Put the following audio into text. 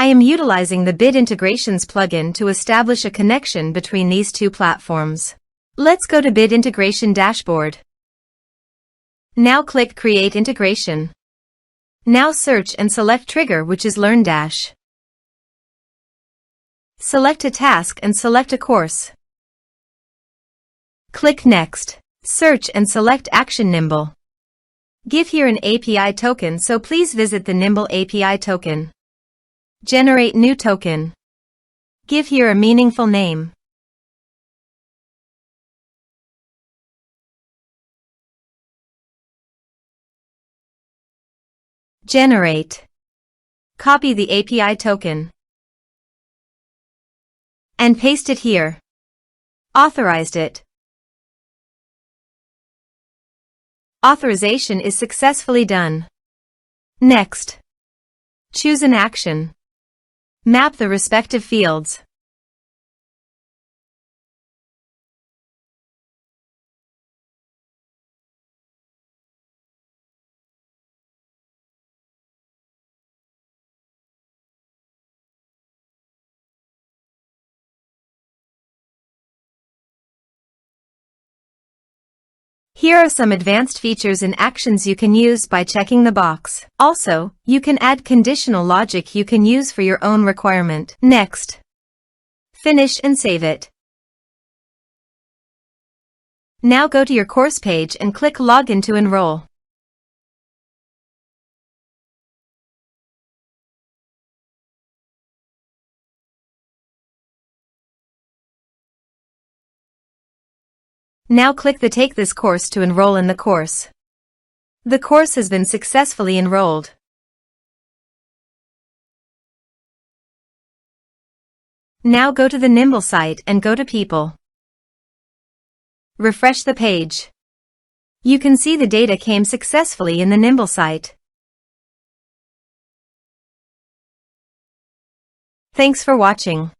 I am utilizing the Bit Integrations plugin to establish a connection between these two platforms. Let's go to Bit Integration Dashboard. Now click Create Integration. Now search and select Trigger, which is LearnDash. Select a task and select a course. Click Next. Search and select Action Nimble. Give here an API token, so please visit the Nimble API token. Generate new token. Give here a meaningful name. Generate. Copy the API token and paste it here. Authorized it. Authorization is successfully done. Next. Choose an action. Map the respective fields. Here are some advanced features and actions you can use by checking the box. Also, you can add conditional logic you can use for your own requirement. Next. Finish and save it. Now go to your course page and click Login to enroll. Now click the Take this course to enroll in the course. The course has been successfully enrolled. Now go to the Nimble site and go to People. Refresh the page. You can see the data came successfully in the Nimble site. Thanks for watching.